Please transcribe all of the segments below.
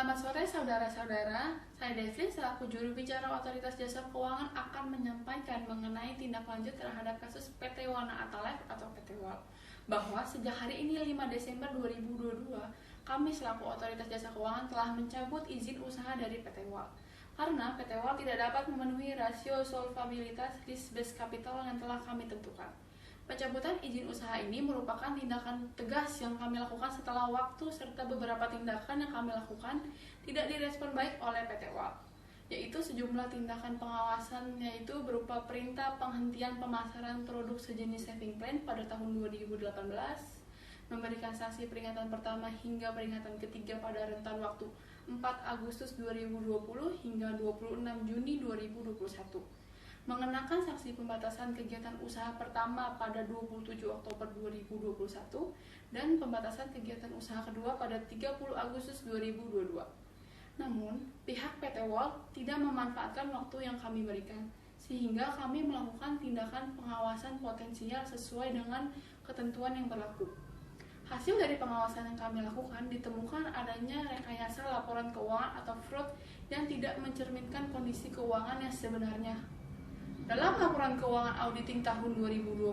Selamat sore saudara-saudara, saya Devin selaku juru bicara Otoritas Jasa Keuangan akan menyampaikan mengenai tindak lanjut terhadap kasus PT Wana Atalife atau PT WAL, bahwa sejak hari ini 5 Desember 2022, kami selaku Otoritas Jasa Keuangan telah mencabut izin usaha dari PT WAL karena PT WAL tidak dapat memenuhi rasio solvabilitas risk-based capital yang telah kami tentukan. Pencabutan izin usaha ini merupakan tindakan tegas yang kami lakukan setelah waktu serta beberapa tindakan yang kami lakukan tidak direspon baik oleh PT WAL, yaitu sejumlah tindakan pengawasan, yaitu berupa perintah penghentian pemasaran produk sejenis saving plan pada tahun 2018, memberikan sanksi peringatan pertama hingga peringatan ketiga pada rentan waktu 4 Agustus 2020 hingga 26 Juni 2021, mengenakan sanksi pembatasan kegiatan usaha pertama pada 27 Oktober 2021 dan pembatasan kegiatan usaha kedua pada 30 Agustus 2022. Namun, pihak PT WAL tidak memanfaatkan waktu yang kami berikan, sehingga kami melakukan tindakan pengawasan potensial sesuai dengan ketentuan yang berlaku. Hasil dari pengawasan yang kami lakukan ditemukan adanya rekayasa laporan keuangan atau fraud yang tidak mencerminkan kondisi keuangan yang sebenarnya. Dalam laporan keuangan auditing tahun 2020,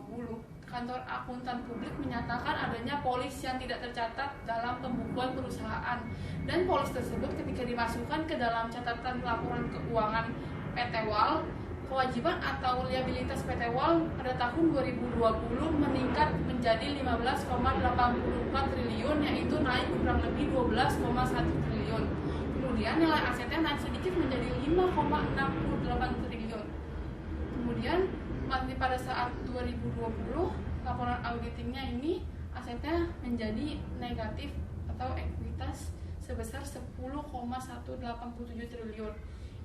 kantor akuntan publik menyatakan adanya polis yang tidak tercatat dalam pembukuan perusahaan, dan polis tersebut ketika dimasukkan ke dalam catatan laporan keuangan PT WAL, kewajiban atau liabilitas PT WAL pada tahun 2020 meningkat menjadi 15,84 triliun, yaitu naik kurang lebih 12,1 triliun. Kemudian nilai asetnya naik sedikit menjadi 5,68 triliun. Kemudian pada saat 2020 laporan auditingnya ini asetnya menjadi negatif atau ekuitas sebesar 10,187 triliun.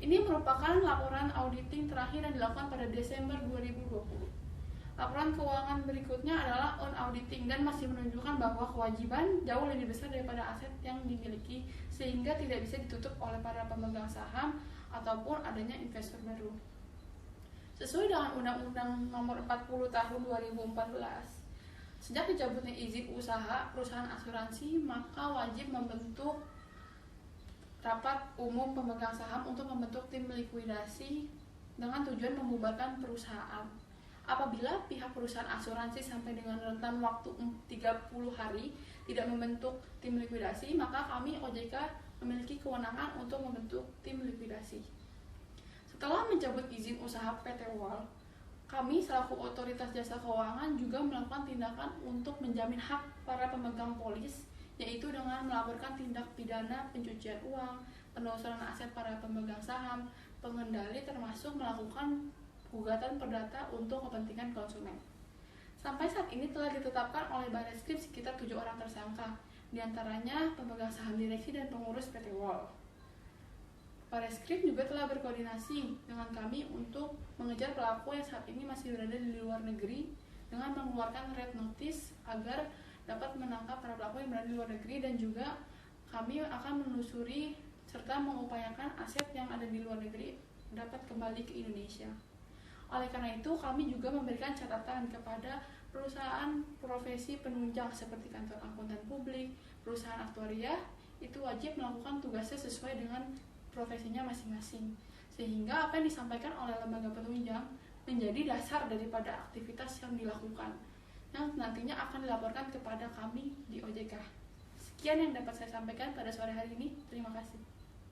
Ini merupakan laporan auditing terakhir yang dilakukan pada Desember 2020. Laporan keuangan berikutnya adalah on auditing dan masih menunjukkan bahwa kewajiban jauh lebih besar daripada aset yang dimiliki, sehingga tidak bisa ditutup oleh para pemegang saham ataupun adanya investor baru. Sesuai dengan Undang-Undang Nomor 40 Tahun 2014, sejak dicabutnya izin usaha perusahaan asuransi, maka wajib membentuk rapat umum pemegang saham untuk membentuk tim likuidasi dengan tujuan membubarkan perusahaan. Apabila pihak perusahaan asuransi sampai dengan rentan waktu 30 hari tidak membentuk tim likuidasi, maka kami OJK memiliki kewenangan untuk membentuk tim likuidasi. Setelah mencabut izin usaha PT WAL, kami selaku Otoritas Jasa Keuangan juga melakukan tindakan untuk menjamin hak para pemegang polis, yaitu dengan melaporkan tindak pidana pencucian uang, penelusuran aset para pemegang saham, pengendali, termasuk melakukan gugatan perdata untuk kepentingan konsumen. Sampai saat ini telah ditetapkan oleh Bareskrim sekitar 7 orang tersangka, diantaranya pemegang saham direksi dan pengurus PT WAL. Bareskrim juga telah berkoordinasi dengan kami untuk mengejar pelaku yang saat ini masih berada di luar negeri dengan mengeluarkan red notice agar dapat menangkap para pelaku yang berada di luar negeri, dan juga kami akan menelusuri serta mengupayakan aset yang ada di luar negeri dapat kembali ke Indonesia. Oleh karena itu, kami juga memberikan catatan kepada perusahaan profesi penunjang seperti kantor akuntan publik, perusahaan aktuaria, itu wajib melakukan tugasnya sesuai dengan profesinya masing-masing, sehingga apa yang disampaikan oleh lembaga penunjang menjadi dasar daripada aktivitas yang dilakukan, yang nantinya akan dilaporkan kepada kami di OJK. Sekian yang dapat saya sampaikan pada sore hari ini. Terima kasih.